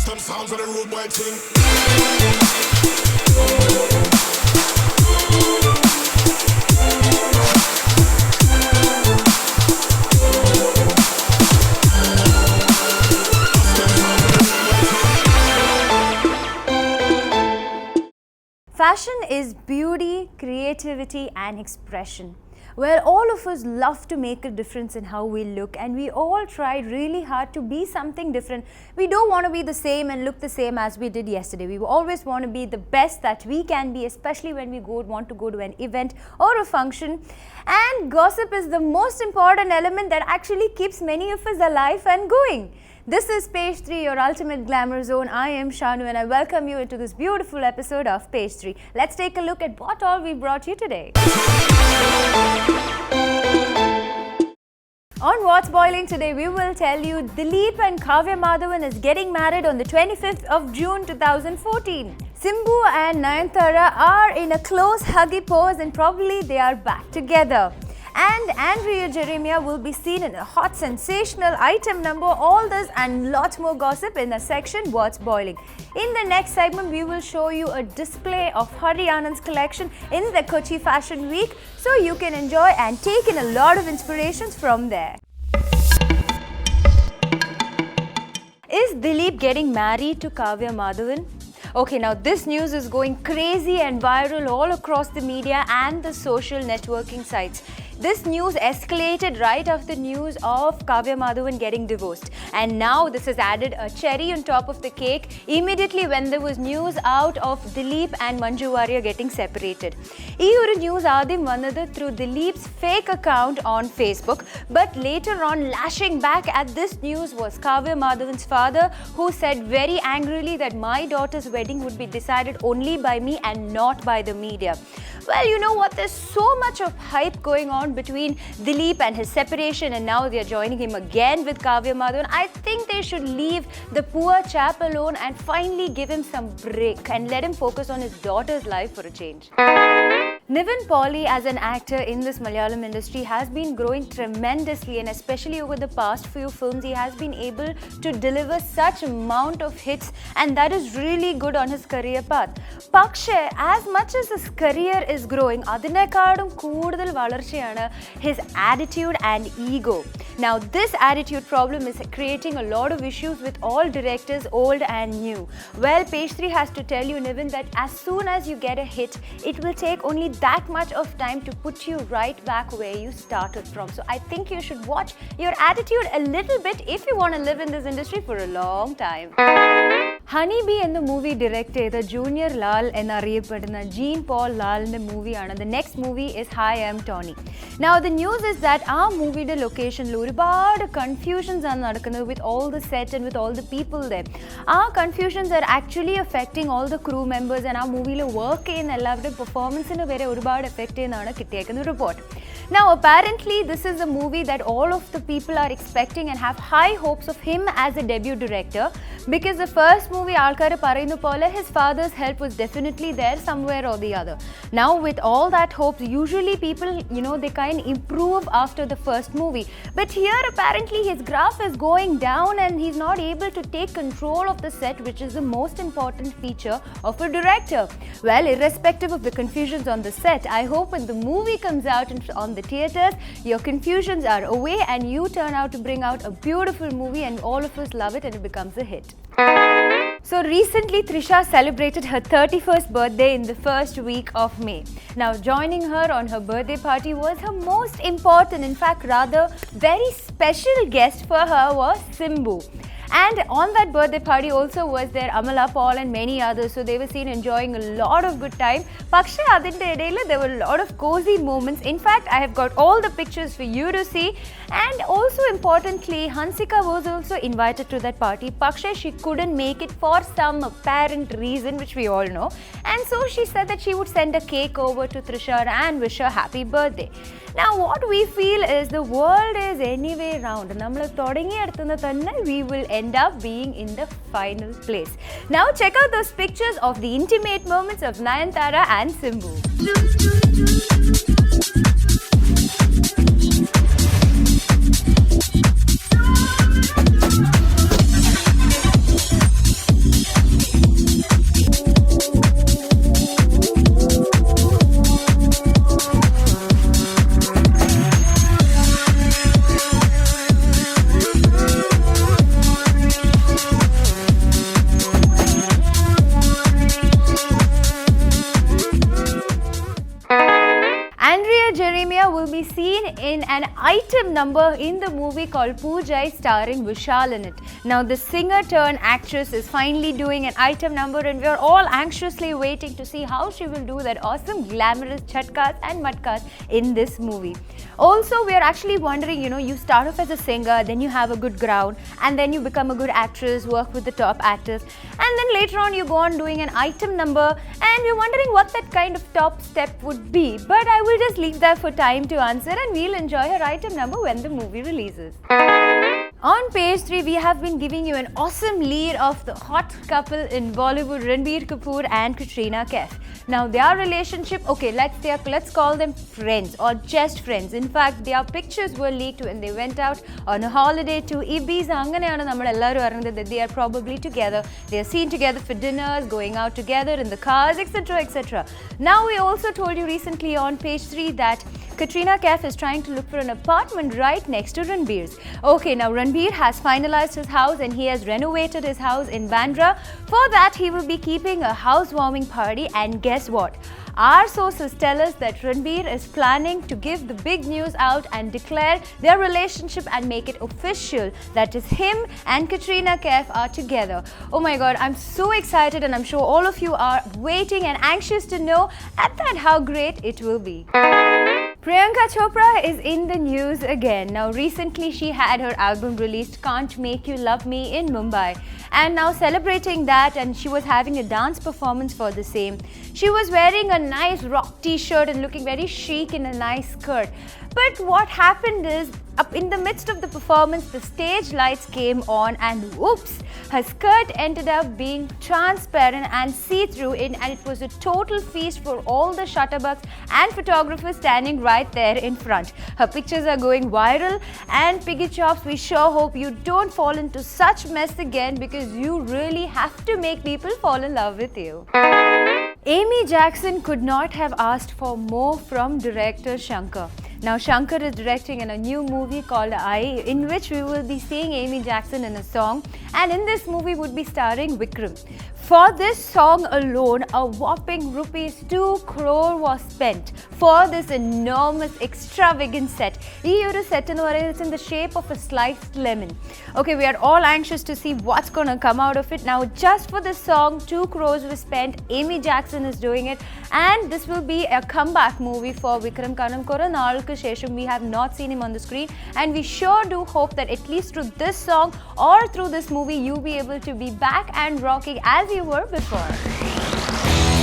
Custom sounds of the road boy thing. Fashion is beauty, creativity and expression. Well, all of us love to make a difference in how we look, and we all try really hard to be something different. We don't want to be the same and look the same as we did yesterday. We always want to be the best that we can be, especially when we want to go to an event or a function. And gossip is the most important element that actually keeps many of us alive and going. This is Page 3, your ultimate glamour zone. I am Shanu and I welcome you into this beautiful episode of Page 3. Let's take a look at what all we brought you today. On What's Boiling today, we will tell you Dileep and Kavya Madhavan is getting married on the 25th of June 2014. Simbu and Nayanthara are in a close huggy pose and probably they are back together. And Andrea Jeremiah will be seen in a hot sensational item number. All this and lots more gossip in the section What's Boiling. In the next segment, we will show you a display of Hari Anand's collection in the Kochi Fashion Week, so you can enjoy and take in a lot of inspirations from there. Is Dileep getting married to Kavya Madhavan? Okay, now this news is going crazy and viral all across the media and the social networking sites. This news escalated right after the news of Kavya Madhavan getting divorced. And now this has added a cherry on top of the cake immediately when there was news out of Dileep and Manju Warrier getting separated. This news came through Dileep's fake account on Facebook. But later on, lashing back at this news was Kavya Madhavan's father, who said very angrily that my daughter's wedding would be decided only by me and not by the media. Well, you know what? There's so much of hype going on between Dileep and his separation, and now they are joining him again with Kavya Madhavan. I think they should leave the poor chap alone and finally give him some break and let him focus on his daughter's life for a change. Livan Pauly as an actor in this Malayalam industry has been growing tremendously, and especially over the past few films he has been able to deliver such amount of hits, and that is really good on his career path. Pakshe, as much as his career is growing, adinekadum koodal valarchayana his attitude and ego. Now this attitude problem is creating a lot of issues with all directors, old and new. Well, Page 3 has to tell you, Niven, that as soon as you get a hit, it will take only that much of time to put you right back where you started from. So I think you should watch your attitude a little bit if you want to live in this industry for a long time. Honeybee in the movie directed the Junior Lal and Ariyapadana Jean Paul Lal in the movie, and the next movie is Higham Tony. Now the news is that our movie location ഒരുപാട് confusions are നടക്കുന്നത് with all the set and with all the people there. Our confusions are actually affecting all the crew members, and our movie work ചെയ്യുന്ന എല്ലാവരുടെയും പെർഫോമൻസിന് വരെ ഒരുപാട് effect ചെയ്യുന്നതാണ് കിട്ടിയേക്കുന്ന report. Now apparently this is a movie that all of the people are expecting and have high hopes of him as a debut director, because the first movie ആൾക്കാര് പറയുന്ന പോലെ his father's help was definitely there somewhere or the other. Now with all that hopes, usually people, they kind of improve after the first movie, but here apparently his graph is going down and he's not able to take control of the set, which is the most important feature of a director. Well, irrespective of the confusions on the set, I hope when the movie comes out on the theaters, your confusions are away and you turn out to bring out a beautiful movie and all of us love it and it becomes a hit. So recently Trishas celebrated her 31st birthday in the first week of May. Now joining her on her birthday party was her most important, in fact rather very special guest for her was Simbu. And on that birthday party also was there Amala, Paul and many others. So they were seen enjoying a lot of good time. Pakshe adinte idayila there were a lot of cozy moments. In fact, I have got all the pictures for you to see. And also importantly, Hansika was also invited to that party. Pakshe, she couldn't make it for some apparent reason, which we all know. And so she said that she would send a cake over to Trisha and wish her happy birthday. Now what we feel is the world is anyway round. We will end up being in the final place. Now check out those pictures of the intimate moments of Nayanthara and Simbu. in an item number in the movie called Poojai starring Vishal in it. Now the singer turned actress is finally doing an item number and we are all anxiously waiting to see how she will do that awesome glamorous chatkas and matkas in this movie. Also, we are actually wondering, you start off as a singer, then you have a good ground, and then you become a good actress, work with the top actors, and then later on you go on doing an item number, and we're wondering what that kind of top step would be. But I will just leave that for time to answer, and we'll enjoy her item number when the movie releases. On page 3, we have been giving you an awesome lead of the hot couple in Bollywood, Ranbir Kapoor and Katrina Kaif. Now their relationship, okay, let's call them friends or just friends. In fact, their pictures were leaked when they went out on a holiday to Ibiza. That they are probably together. They are seen together for dinners, going out together in the cars, etc. etc. Now we also told you recently on page 3 that Katrina Kaif is trying to look for an apartment right next to Ranbir's. Okay, now Ranbir has finalized his house and he has renovated his house in Bandra. For that, he will be keeping a housewarming party, and guess what? Our sources tell us that Ranbir is planning to give the big news out and declare their relationship and make it official. That is, him and Katrina Kaif are together. Oh my god, I'm so excited and I'm sure all of you are waiting and anxious to know at that how great it will be. Priyanka Chopra is in the news again. Now recently she had her album released, Can't Make You Love Me, in Mumbai. And now celebrating that, and she was having a dance performance for the same. She was wearing a nice rock t-shirt and looking very chic in a nice skirt. But what happened is, up in the midst of the performance, the stage lights came on and whoops, her skirt ended up being transparent and see-through and it was a total feast for all the shutterbucks and photographers standing right there in front. Her pictures are going viral, and Piggy Chops, we sure hope you don't fall into such mess again, because you really have to make people fall in love with you. Amy Jackson could not have asked for more from director Shankar. Now Shankar is directing in a new movie called I, in which we will be seeing Amy Jackson in a song, and in this movie would be starring Vikram. For this song alone, a whopping ₹2 crore was spent for this enormous extravagant set. This set is in the shape of a sliced lemon. Okay, we are all anxious to see what's gonna come out of it. Now just for this song, 2 crores was spent. Amy Jackson is doing it, and this will be a comeback movie for Vikram Kanam Koranalku Shesham. We have not seen him on the screen, and we sure do hope that at least through this song or through this movie, you'll be able to be back and rocking as you were before.